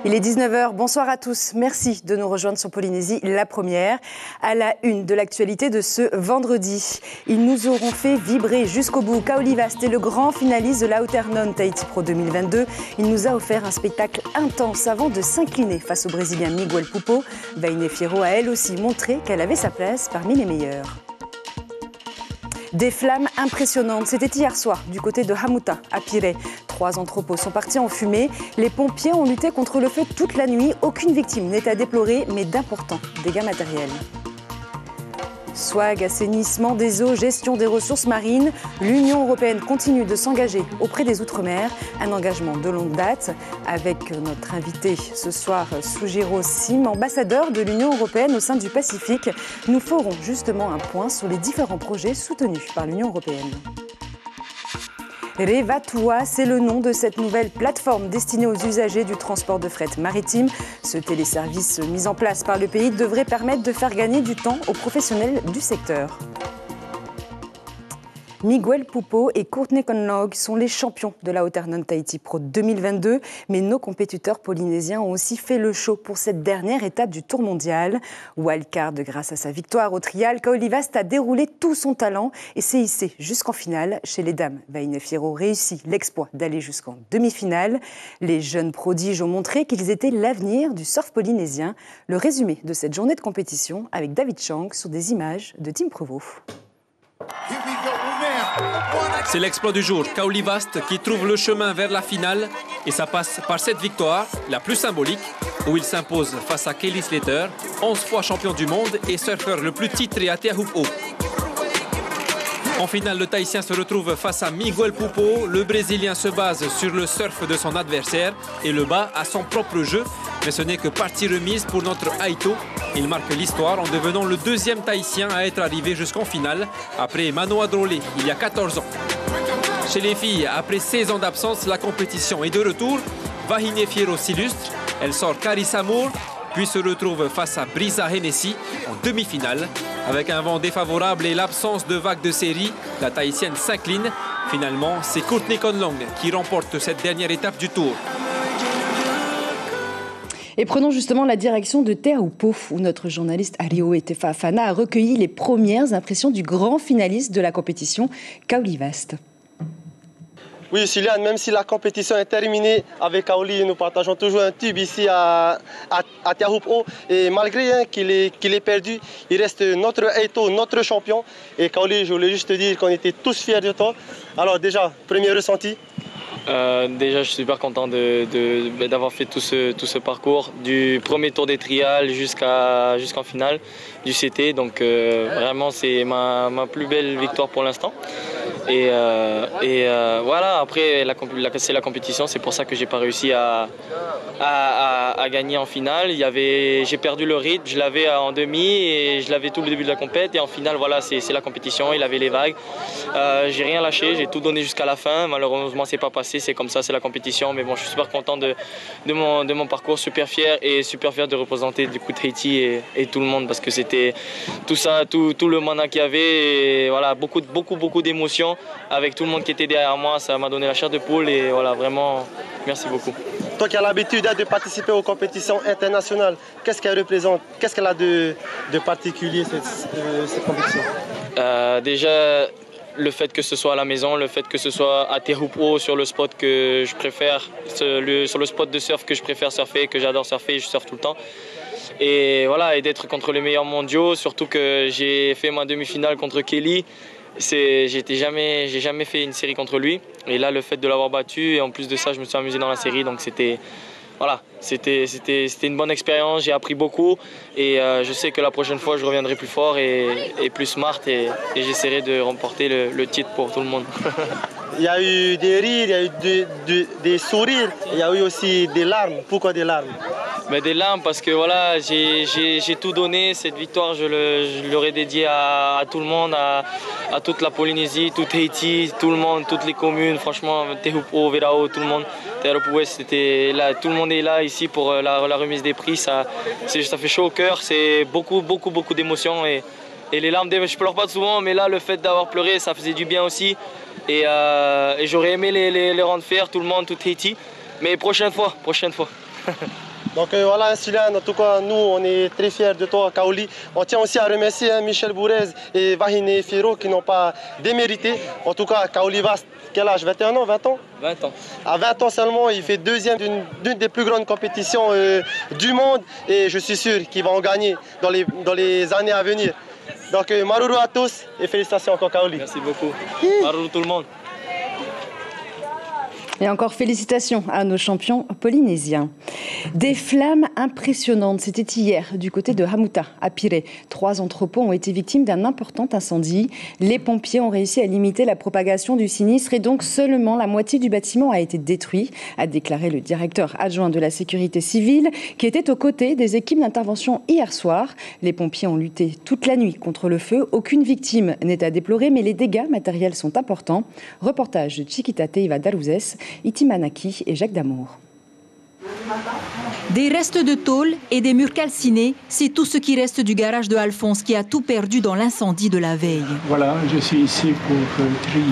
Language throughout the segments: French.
Il est 19 h, bonsoir à tous. Merci de nous rejoindre sur Polynésie, la première. À la une de l'actualité de ce vendredi. Ils nous auront fait vibrer jusqu'au bout. Kaoli Vast est le grand finaliste de la Outernon Tahiti Pro 2022. Il nous a offert un spectacle intense avant de s'incliner face au Brésilien Miguel Pupo. Vaine Fierro a elle aussi montré qu'elle avait sa place parmi les meilleurs. Des flammes impressionnantes. C'était hier soir du côté de Hamuta, à Pirée. 3 entrepôts sont partis en fumée. Les pompiers ont lutté contre le feu toute la nuit. Aucune victime n'est à déplorer, mais d'importants dégâts matériels. Swag, assainissement des eaux, gestion des ressources marines. L'Union européenne continue de s'engager auprès des Outre-mer. Un engagement de longue date avec notre invité ce soir, Sujiro Sim, ambassadeur de l'Union européenne au sein du Pacifique. Nous ferons justement un point sur les différents projets soutenus par l'Union européenne. Revatua, c'est le nom de cette nouvelle plateforme destinée aux usagers du transport de fret maritime. Ce téléservice mis en place par le pays devrait permettre de faire gagner du temps aux professionnels du secteur. Miguel Pupo et Courtney Conlogue sont les champions de la Outernon Tahiti Pro 2022, mais nos compétiteurs polynésiens ont aussi fait le show pour cette dernière étape du Tour mondial. Wildcard grâce à sa victoire au trial, Kaoli Vast a déroulé tout son talent et s'est hissé jusqu'en finale. Chez les dames, Vaine Fierro réussit l'exploit d'aller jusqu'en demi-finale. Les jeunes prodiges ont montré qu'ils étaient l'avenir du surf polynésien. Le résumé de cette journée de compétition avec David Chang sur des images de Tim Prevot. C'est l'exploit du jour, Kaoli Vast qui trouve le chemin vers la finale et ça passe par cette victoire, la plus symbolique, où il s'impose face à Kelly Slater, 11 fois champion du monde et surfeur le plus titré à Te Aupo. En finale, le Tahitien se retrouve face à Miguel Pupo. Le Brésilien se base sur le surf de son adversaire et le bat à son propre jeu. Mais ce n'est que partie remise pour notre Aito. Il marque l'histoire en devenant le deuxième Tahitien à être arrivé jusqu'en finale, après Manoa Drolé, il y a 14 ans. Chez les filles, après 16 ans d'absence, la compétition est de retour. Vaine Fierro s'illustre, elle sort Carissa Moore, puis se retrouve face à Brisa Hennessy en demi-finale. Avec un vent défavorable et l'absence de vagues de série, la Tahitienne s'incline. Finalement, c'est Courtney Conlogue qui remporte cette dernière étape du Tour. Et prenons justement la direction de Te Aupo, où notre journaliste Ario Etefa Afana a recueilli les premières impressions du grand finaliste de la compétition, Kaoli Vast. Oui, Sylviane, même si la compétition est terminée avec Kaoli, nous partageons toujours un tube ici à Te Aupo. Et malgré qu'il ait perdu, il reste notre Aito, notre champion. Et Kaoli, je voulais juste te dire qu'on était tous fiers de toi. Alors déjà, premier ressenti? Déjà, je suis super content d'avoir fait tout ce parcours, du premier tour des trials jusqu'en finale du CT. Donc vraiment, c'est ma plus belle victoire pour l'instant. Et voilà, après, c'est la compétition, c'est pour ça que j'ai pas réussi à gagner en finale. J'ai perdu le rythme, je l'avais en demi et je l'avais tout le début de la compète. Et en finale, voilà, c'est la compétition, il avait les vagues. J'ai rien lâché, j'ai tout donné jusqu'à la fin. Malheureusement, c'est pas passé, c'est comme ça, c'est la compétition. Mais bon, je suis super content de mon parcours, super fier de représenter du coup Tahiti et tout le monde parce que c'était tout ça, tout le mandat qu'il y avait. Et voilà, beaucoup d'émotions avec tout le monde qui était derrière moi. Ça m'a donné la chair de poule et voilà, vraiment, merci beaucoup. Toi qui as l'habitude de participer aux compétitions internationales, qu'est-ce qu'elle représente? Qu'est-ce qu'elle a de particulier, cette compétition? Déjà, le fait que ce soit à la maison, le fait que ce soit à Te Aupo sur le spot que je préfère, sur le spot de surf que je préfère surfer, que j'adore surfer, je surfe tout le temps. Et voilà, et d'être contre les meilleurs mondiaux, surtout que j'ai fait ma demi-finale contre Kelly. J'ai jamais fait une série contre lui. Et là, le fait de l'avoir battu, et en plus de ça, je me suis amusé dans la série. Donc c'était une bonne expérience, j'ai appris beaucoup. Et je sais que la prochaine fois, je reviendrai plus fort et plus smart. Et j'essaierai de remporter le titre pour tout le monde. Il y a eu des rires, il y a eu des sourires, il y a eu aussi des larmes. Pourquoi des larmes? Mais des larmes parce que voilà, j'ai tout donné. Cette victoire, je l'aurais dédiée à tout le monde, à toute la Polynésie, tout Tahiti, tout le monde, toutes les communes. Franchement, Te Aupo, Verao, tout le monde. Te Aupo, c'était là, tout le monde est là ici pour la remise des prix. Ça fait chaud au cœur. C'est beaucoup d'émotions et les larmes, je pleure pas souvent, mais là, le fait d'avoir pleuré, ça faisait du bien aussi. Et j'aurais aimé les rendre fiers, tout le monde, tout Tahiti. Mais prochaine fois. Donc voilà, Sylvain, en tout cas, nous, on est très fiers de toi, Kaoli. On tient aussi à remercier Michel Bourez et Vahine Firo qui n'ont pas démérité. En tout cas, Kaoli Vast, quel âge? 21 ans, 20 ans? 20 ans. À 20 ans seulement, il fait deuxième d'une des plus grandes compétitions du monde et je suis sûr qu'il va en gagner dans les années à venir. Donc, Maruru à tous et félicitations encore, Kaoli. Merci beaucoup. Maruru tout le monde. Et encore félicitations à nos champions polynésiens. Des flammes impressionnantes, c'était hier du côté de Hamuta, à Pirée. 3 entrepôts ont été victimes d'un important incendie. Les pompiers ont réussi à limiter la propagation du sinistre et donc seulement la moitié du bâtiment a été détruit, a déclaré le directeur adjoint de la sécurité civile qui était aux côtés des équipes d'intervention hier soir. Les pompiers ont lutté toute la nuit contre le feu. Aucune victime n'est à déplorer, mais les dégâts matériels sont importants. Reportage de Chiquita Teiva Darouzès, Itimanaki et Jacques Damour. Des restes de tôle et des murs calcinés, c'est tout ce qui reste du garage de Alphonse qui a tout perdu dans l'incendie de la veille. Voilà, je suis ici pour trier,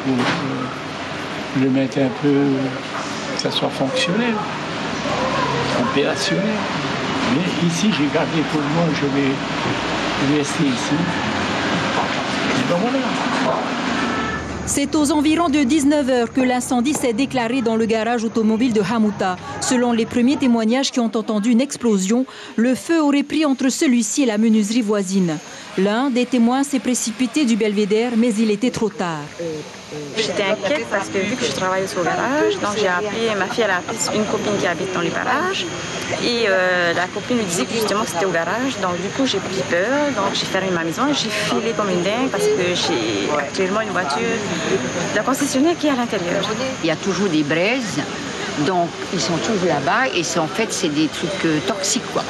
pour le mettre un peu, que ça soit fonctionnel, opérationnel. Mais ici, j'ai gardé pour moi, je vais rester ici. Et ben voilà. C'est aux environs de 19h que l'incendie s'est déclaré dans le garage automobile de Hamuta. Selon les premiers témoignages qui ont entendu une explosion, le feu aurait pris entre celui-ci et la menuiserie voisine. L'un des témoins s'est précipité du belvédère, mais il était trop tard. J'étais inquiète parce que vu que je travaillais sur le garage, donc j'ai appelé, ma fille elle a appelé une copine qui habite dans le garage et la copine me disait que justement c'était au garage, donc du coup j'ai pris peur, donc j'ai fermé ma maison, j'ai filé comme une dingue parce que j'ai actuellement une voiture de la concessionnaire qui est à l'intérieur. Il y a toujours des braises, donc ils sont toujours là-bas et c'est des trucs toxiques quoi.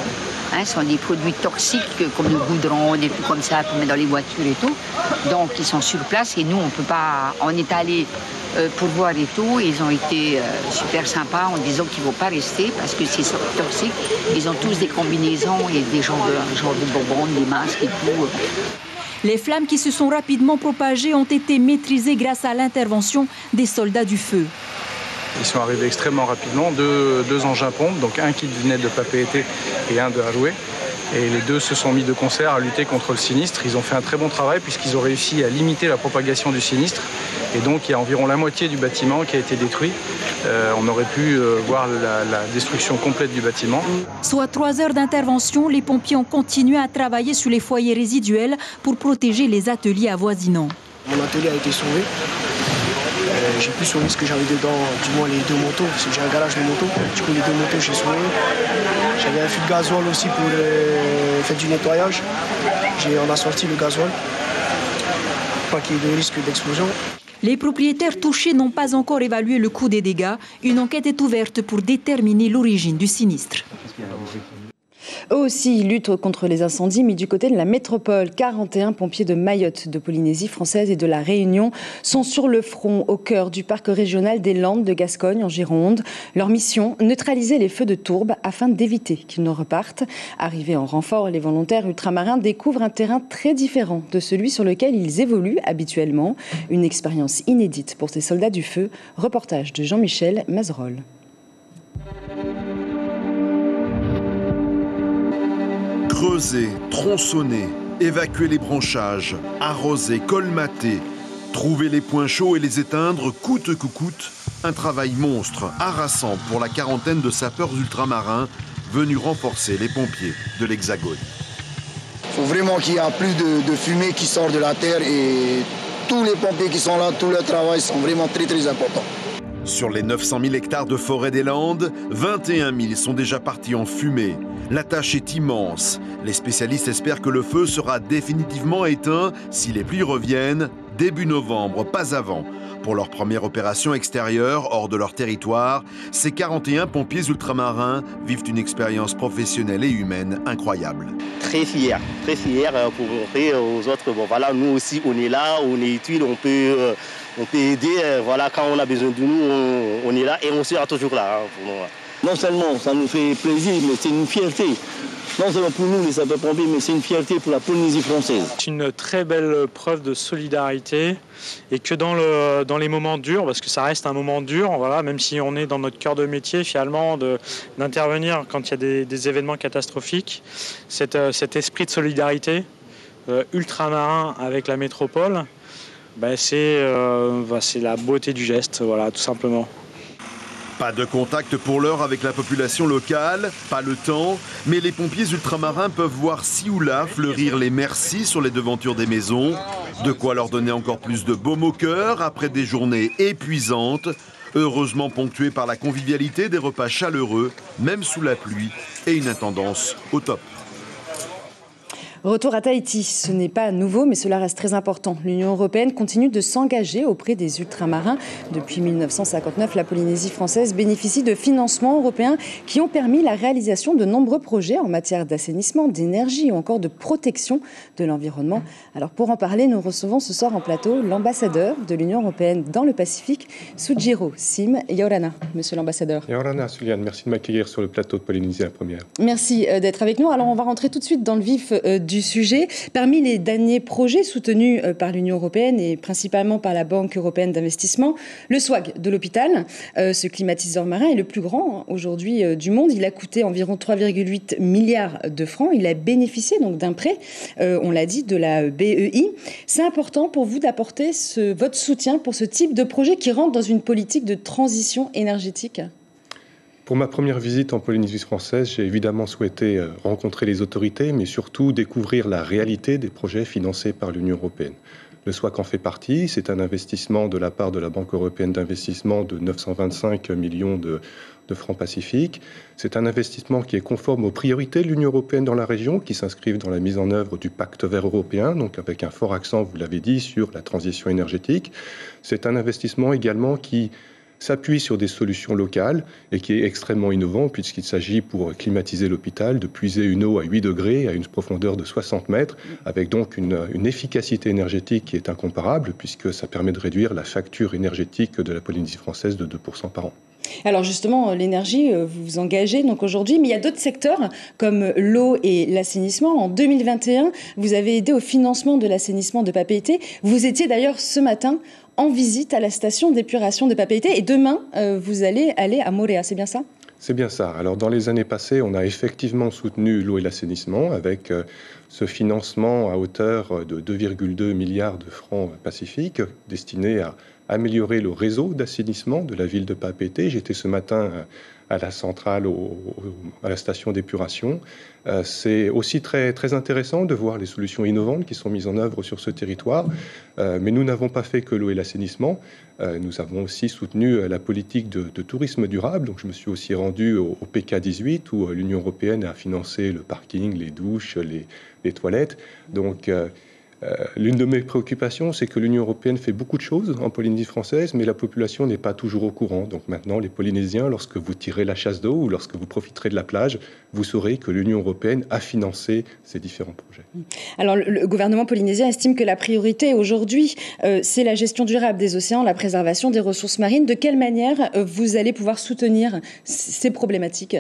Ce sont des produits toxiques comme le goudron, des trucs comme ça qu'on met dans les voitures et tout. Donc ils sont sur place et nous on ne peut pas. On est allé pour voir et tout. Ils ont été super sympas en disant qu'ils ne vont pas rester parce que c'est toxique. Ils ont tous des combinaisons et des genres de bonbons, des masques et tout. Les flammes qui se sont rapidement propagées ont été maîtrisées grâce à l'intervention des soldats du feu. Ils sont arrivés extrêmement rapidement, deux engins pompes, donc un qui venait de Papeete et un de Haroué. Et les deux se sont mis de concert à lutter contre le sinistre. Ils ont fait un très bon travail puisqu'ils ont réussi à limiter la propagation du sinistre. Et donc il y a environ la moitié du bâtiment qui a été détruit. On aurait pu voir la destruction complète du bâtiment. Soit 3 heures d'intervention, les pompiers ont continué à travailler sur les foyers résiduels pour protéger les ateliers avoisinants. Mon atelier a été sauvé. J'ai pu sauver ce que j'avais dedans, du moins les 2 motos, parce que j'ai un garage de motos. Du coup, les 2 motos, j'ai sauvé. J'avais un fût de gasoil aussi pour faire du nettoyage. On a sorti le gasoil, pas qu'il y ait de risque d'explosion. Les propriétaires touchés n'ont pas encore évalué le coût des dégâts. Une enquête est ouverte pour déterminer l'origine du sinistre. Eux aussi luttent contre les incendies, mais du côté de la métropole, 41 pompiers de Mayotte, de Polynésie française et de la Réunion sont sur le front au cœur du parc régional des Landes de Gascogne en Gironde. Leur mission, neutraliser les feux de tourbe afin d'éviter qu'ils ne repartent. Arrivés en renfort, les volontaires ultramarins découvrent un terrain très différent de celui sur lequel ils évoluent habituellement. Une expérience inédite pour ces soldats du feu. Reportage de Jean-Michel Mazerolles. Creuser, tronçonner, évacuer les branchages, arroser, colmater, trouver les points chauds et les éteindre coûte que coûte, un travail monstre, harassant pour la quarantaine de sapeurs ultramarins venus renforcer les pompiers de l'Hexagone. Il faut vraiment qu'il y ait plus de fumée qui sort de la terre et tous les pompiers qui sont là, tout leur travail sont vraiment très très importants. Sur les 900 000 hectares de forêt des Landes, 21 000 sont déjà partis en fumée. La tâche est immense. Les spécialistes espèrent que le feu sera définitivement éteint si les pluies reviennent début novembre, pas avant. Pour leur première opération extérieure hors de leur territoire, ces 41 pompiers ultramarins vivent une expérience professionnelle et humaine incroyable. Très fier pour montrer aux autres, bon voilà, nous aussi on est là, on est utile, on peut aider, voilà, quand on a besoin de nous, on est là et on sera toujours là pour nous. Non seulement ça nous fait plaisir, mais c'est une fierté non seulement pour nous les sapeurs-pompiers, mais c'est une fierté pour la Polynésie française. C'est une très belle preuve de solidarité et que dans les moments durs, parce que ça reste un moment dur, voilà, même si on est dans notre cœur de métier finalement, d'intervenir quand il y a des événements catastrophiques, cet esprit de solidarité ultramarin avec la métropole, c'est la beauté du geste, voilà, tout simplement. Pas de contact pour l'heure avec la population locale, pas le temps, mais les pompiers ultramarins peuvent voir ci ou là fleurir les merci sur les devantures des maisons. De quoi leur donner encore plus de baume au cœur après des journées épuisantes, heureusement ponctuées par la convivialité des repas chaleureux, même sous la pluie, et une intendance au top. Retour à Tahiti, ce n'est pas nouveau, mais cela reste très important. L'Union européenne continue de s'engager auprès des ultramarins. Depuis 1959, la Polynésie française bénéficie de financements européens qui ont permis la réalisation de nombreux projets en matière d'assainissement, d'énergie ou encore de protection de l'environnement. Alors pour en parler, nous recevons ce soir en plateau l'ambassadeur de l'Union européenne dans le Pacifique, Sujiro Sim Yaurana. Monsieur l'ambassadeur. Yaurana, Suliane, merci de m'accueillir sur le plateau de Polynésie la première. Merci d'être avec nous. Alors on va rentrer tout de suite dans le vif du sujet. Parmi les derniers projets soutenus par l'Union européenne et principalement par la Banque européenne d'investissement, le SWAG de l'hôpital, ce climatiseur marin est le plus grand aujourd'hui du monde. Il a coûté environ 3,8 milliards de francs. Il a bénéficié donc d'un prêt, on l'a dit, de la BEI. C'est important pour vous d'apporter votre soutien pour ce type de projet qui rentre dans une politique de transition énergétique ? Pour ma première visite en Polynésie française, j'ai évidemment souhaité rencontrer les autorités, mais surtout découvrir la réalité des projets financés par l'Union européenne. Le SWAC en fait partie. C'est un investissement de la part de la Banque européenne d'investissement de 925 millions de francs pacifiques. C'est un investissement qui est conforme aux priorités de l'Union européenne dans la région, qui s'inscrivent dans la mise en œuvre du pacte vert européen, donc avec un fort accent, vous l'avez dit, sur la transition énergétique. C'est un investissement également qui s'appuie sur des solutions locales et qui est extrêmement innovant puisqu'il s'agit pour climatiser l'hôpital de puiser une eau à 8 degrés à une profondeur de 60 mètres avec donc une efficacité énergétique qui est incomparable puisque ça permet de réduire la facture énergétique de la Polynésie française de 2% par an. Alors justement, l'énergie, vous vous engagez donc aujourd'hui, mais il y a d'autres secteurs comme l'eau et l'assainissement. En 2021, vous avez aidé au financement de l'assainissement de Papeete. Vous étiez d'ailleurs ce matin en visite à la station d'épuration de Papeete et demain, vous allez aller à Moorea, c'est bien ça ? C'est bien ça. Alors dans les années passées, on a effectivement soutenu l'eau et l'assainissement avec ce financement à hauteur de 2,2 milliards de francs pacifiques destiné à améliorer le réseau d'assainissement de la ville de Papeete. J'étais ce matin à la centrale, à la station d'épuration. C'est aussi très, très intéressant de voir les solutions innovantes qui sont mises en œuvre sur ce territoire. Mais nous n'avons pas fait que l'eau et l'assainissement. Nous avons aussi soutenu la politique de tourisme durable. Donc, je me suis aussi rendu au PK18 où l'Union européenne a financé le parking, les douches, les toilettes. Donc, l'une de mes préoccupations, c'est que l'Union européenne fait beaucoup de choses en Polynésie française, mais la population n'est pas toujours au courant. Donc maintenant, les Polynésiens, lorsque vous tirez la chasse d'eau ou lorsque vous profiterez de la plage, vous saurez que l'Union européenne a financé ces différents projets. Alors, le gouvernement polynésien estime que la priorité aujourd'hui, c'est la gestion durable des océans, la préservation des ressources marines. De quelle manière vous allez pouvoir soutenir ces problématiques ?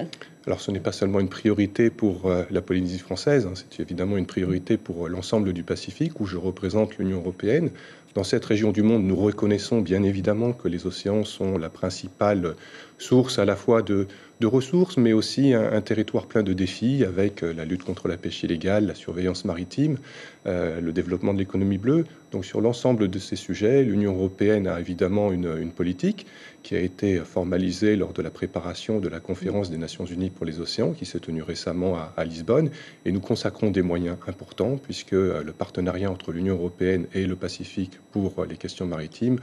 Alors ce n'est pas seulement une priorité pour la Polynésie française, c'est évidemment une priorité pour l'ensemble du Pacifique où je représente l'Union européenne. Dans cette région du monde, nous reconnaissons bien évidemment que les océans sont la principale source à la fois de ressources, mais aussi un territoire plein de défis avec la lutte contre la pêche illégale, la surveillance maritime, le développement de l'économie bleue. Donc sur l'ensemble de ces sujets, l'Union européenne a évidemment une politique qui a été formalisée lors de la préparation de la conférence des Nations Unies pour les océans qui s'est tenue récemment à Lisbonne. Et nous consacrons des moyens importants puisque le partenariat entre l'Union européenne et le Pacifique pour les questions maritimes,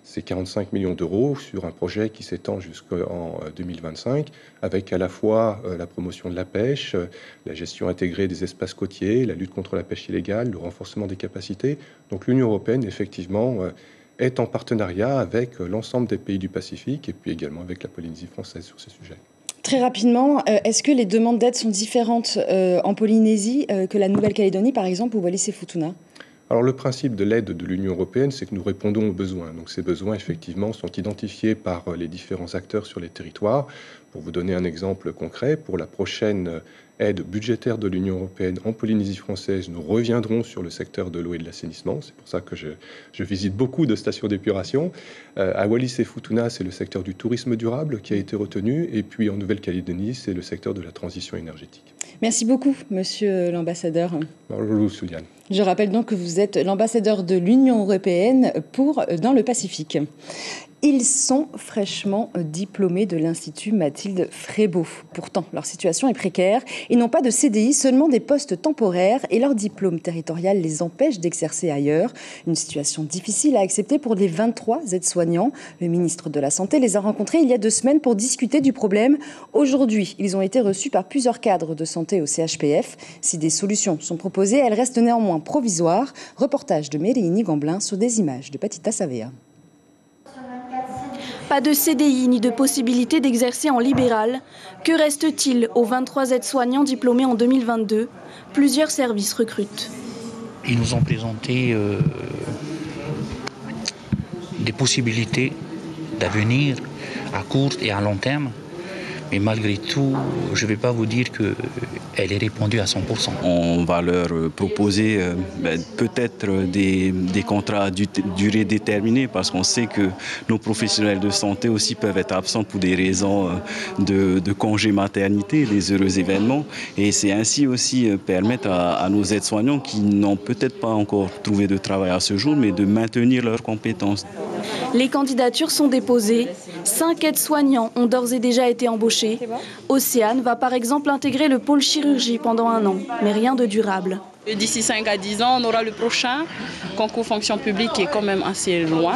c'est 45 millions d'euros sur un projet qui s'étend jusqu'en 2025 avec à la fois la promotion de la pêche, la gestion intégrée des espaces côtiers, la lutte contre la pêche illégale, le renforcement des capacités. Donc l'Union européenne, effectivement, est en partenariat avec l'ensemble des pays du Pacifique et puis également avec la Polynésie française sur ces sujets. Très rapidement, est-ce que les demandes d'aide sont différentes en Polynésie que la Nouvelle-Calédonie, par exemple, ou Wallis et Futuna ? Alors le principe de l'aide de l'Union européenne, c'est que nous répondons aux besoins. Donc ces besoins, effectivement, sont identifiés par les différents acteurs sur les territoires. Pour vous donner un exemple concret, pour la prochaine aide budgétaire de l'Union européenne en Polynésie française, nous reviendrons sur le secteur de l'eau et de l'assainissement. C'est pour ça que je visite beaucoup de stations d'épuration. À Wallis et Futuna, c'est le secteur du tourisme durable qui a été retenu. Et puis en Nouvelle-Calédonie, c'est le secteur de la transition énergétique. Merci beaucoup, monsieur l'ambassadeur. Bonjour, Souliane. Je rappelle donc que vous êtes l'ambassadeur de l'Union européenne dans le Pacifique. Ils sont fraîchement diplômés de l'Institut Mathilde Frébeau. Pourtant, leur situation est précaire. Ils n'ont pas de CDI, seulement des postes temporaires et leur diplôme territorial les empêche d'exercer ailleurs. Une situation difficile à accepter pour les 23 aides-soignants. Le ministre de la Santé les a rencontrés il y a 2 semaines pour discuter du problème. Aujourd'hui, ils ont été reçus par plusieurs cadres de santé au CHPF. Si des solutions sont proposées, elles restent néanmoins provisoires. Reportage de Méréini Gamblin sur des images de Patita Savea. Pas de CDI ni de possibilité d'exercer en libéral. Que reste-t-il aux 23 aides-soignants diplômés en 2022 ? Plusieurs services recrutent. Ils nous ont présenté des possibilités d'avenir à court et à long terme. Mais malgré tout, je ne vais pas vous dire qu'elle est répondue à 100%. On va leur proposer peut-être des contrats à durée déterminée parce qu'on sait que nos professionnels de santé aussi peuvent être absents pour des raisons de congé maternité, des heureux événements. Et c'est ainsi aussi permettre à nos aides-soignants qui n'ont peut-être pas encore trouvé de travail à ce jour, mais de maintenir leurs compétences. Les candidatures sont déposées. 5 aides-soignants ont d'ores et déjà été embauchés. Océane va par exemple intégrer le pôle chirurgie pendant 1 an, mais rien de durable. D'ici 5 à 10 ans, on aura le prochain concours fonction publique qui est quand même assez loin,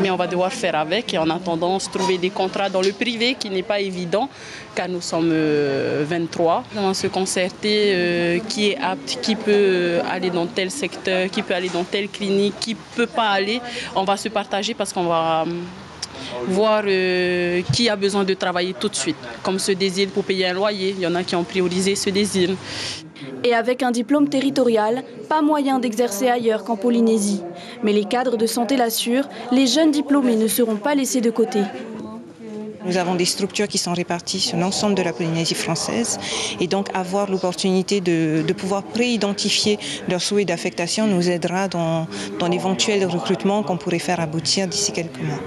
mais on va devoir faire avec et en attendant se trouver des contrats dans le privé qui n'est pas évident car nous sommes 23. On va se concerter qui est apte, qui peut aller dans tel secteur, qui peut aller dans telle clinique, qui ne peut pas aller. On va se partager parce qu'on va voir qui a besoin de travailler tout de suite, comme ce désir pour payer un loyer. Il y en a qui ont priorisé ce désir. Et avec un diplôme territorial, pas moyen d'exercer ailleurs qu'en Polynésie. Mais les cadres de santé l'assurent, les jeunes diplômés ne seront pas laissés de côté. Nous avons des structures qui sont réparties sur l'ensemble de la Polynésie française et donc avoir l'opportunité de pouvoir pré-identifier leurs souhaits d'affectation nous aidera dans l'éventuel recrutement qu'on pourrait faire aboutir d'ici quelques mois.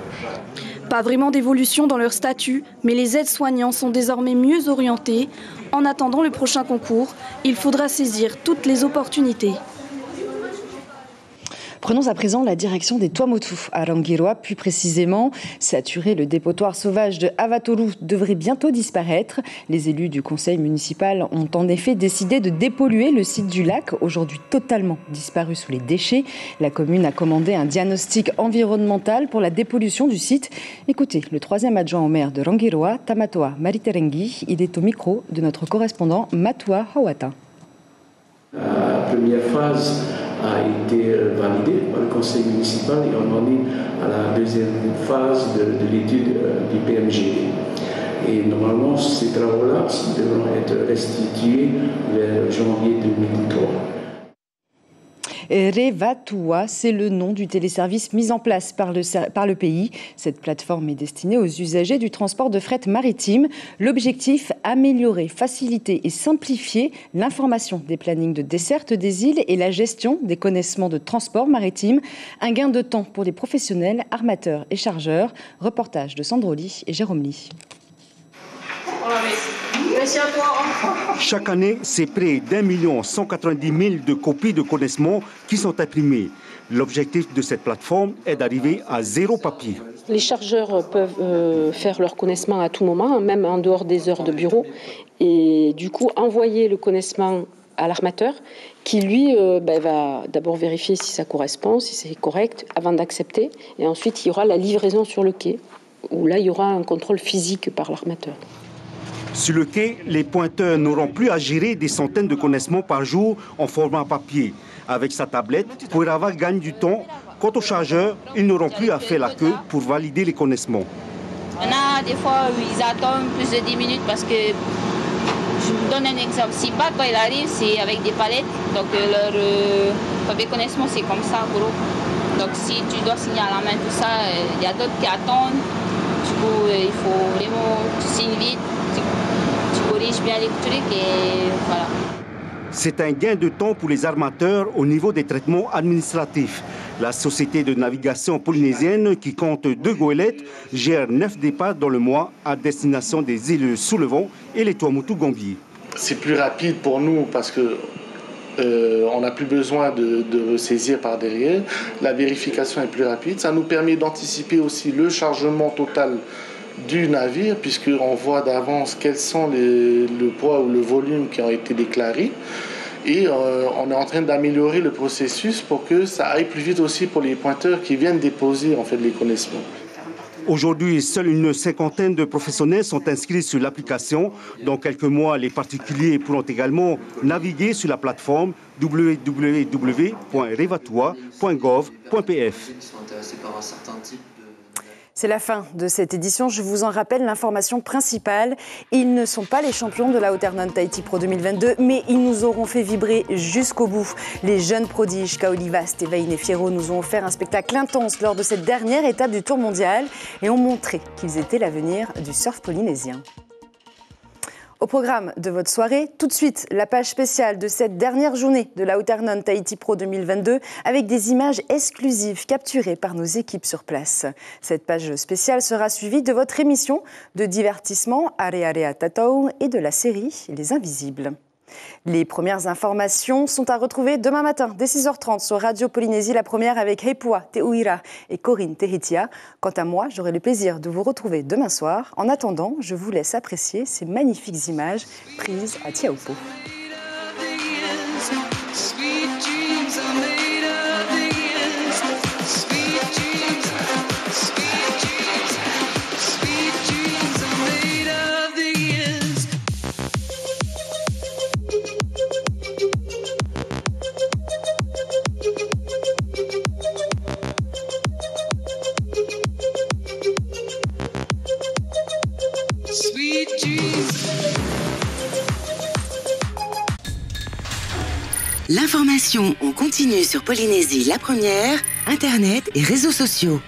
Pas vraiment d'évolution dans leur statut, mais les aides-soignants sont désormais mieux orientés. En attendant le prochain concours, il faudra saisir toutes les opportunités. Prenons à présent la direction des Tuamotu à Rangiroa. Plus précisément, saturé, le dépotoir sauvage de Avatoru devrait bientôt disparaître. Les élus du conseil municipal ont en effet décidé de dépolluer le site du lac, aujourd'hui totalement disparu sous les déchets. La commune a commandé un diagnostic environnemental pour la dépollution du site. Écoutez, le 3e adjoint au maire de Rangiroa, Tamatoa Mariterengi, il est au micro de notre correspondant Matua Hawata. La première phase a été validée par le conseil municipal et on en est à la 2e phase de l'étude du PMG. Et normalement, ces travaux-là devront être restitués vers janvier 2003. Revatua, c'est le nom du téléservice mis en place par le pays. Cette plateforme est destinée aux usagers du transport de fret maritime. L'objectif, améliorer, faciliter et simplifier l'information des plannings de desserte des îles et la gestion des connaissements de transport maritime. Un gain de temps pour les professionnels, armateurs et chargeurs. Reportage de Sandro Ly et Jérôme Ly. Chaque année, c'est près d'1 190 000 de copies de connaissements qui sont imprimées. L'objectif de cette plateforme est d'arriver à 0 papier. Les chargeurs peuvent faire leur connaissement à tout moment, même en dehors des heures de bureau, et du coup envoyer le connaissement à l'armateur qui lui va d'abord vérifier si ça correspond, si c'est correct avant d'accepter, et ensuite il y aura la livraison sur le quai, où là il y aura un contrôle physique par l'armateur. Sur le quai, les pointeurs n'auront plus à gérer des centaines de connaissements par jour en format papier. Avec sa tablette, Poirava gagne du temps. Quant aux chargeurs, ils n'auront plus à faire la queue pour valider les connaissements. Il y en a des fois où ils attendent plus de 10 minutes parce que, je vous donne un exemple, si pas quand il arrive, c'est avec des palettes, donc leur papier connaissement c'est comme ça gros. Donc si tu dois signer à la main tout ça, il y a d'autres qui attendent. Du coup, il faut vraiment, tu signes vite, tu corrige bien les trucs et voilà. C'est un gain de temps pour les armateurs au niveau des traitements administratifs. La société de navigation polynésienne, qui compte 2 goélettes, gère 9 départs dans le mois à destination des îles sous le vent et les Tuamotu-Gambier. C'est plus rapide pour nous parce que on n'a plus besoin de ressaisir par derrière. La vérification est plus rapide. Ça nous permet d'anticiper aussi le chargement total du navire, puisqu'on voit d'avance quels sont le poids ou le volume qui ont été déclarés. Et on est en train d'améliorer le processus pour que ça aille plus vite aussi pour les pointeurs qui viennent déposer en fait les connaissements. Aujourd'hui, seule une cinquantaine de professionnels sont inscrits sur l'application. Dans quelques mois, les particuliers pourront également naviguer sur la plateforme www.revatua.gov.pf. C'est la fin de cette édition. Je vous en rappelle l'information principale. Ils ne sont pas les champions de la Outernon Tahiti Pro 2022, mais ils nous auront fait vibrer jusqu'au bout. Les jeunes prodiges Kaoli Vast et Vaine Fierro nous ont offert un spectacle intense lors de cette dernière étape du Tour mondial et ont montré qu'ils étaient l'avenir du surf polynésien. Au programme de votre soirée, tout de suite, la page spéciale de cette dernière journée de la Outernon Tahiti Pro 2022 avec des images exclusives capturées par nos équipes sur place. Cette page spéciale sera suivie de votre émission de divertissement Are Are Tatau et de la série Les Invisibles. Les premières informations sont à retrouver demain matin dès 6h30 sur Radio Polynésie, la première avec Heipua Teuira et Corinne Tehitia. Quant à moi, j'aurai le plaisir de vous retrouver demain soir. En attendant, je vous laisse apprécier ces magnifiques images prises à Tiaopo. L'information en continu sur Polynésie, la première, Internet et réseaux sociaux.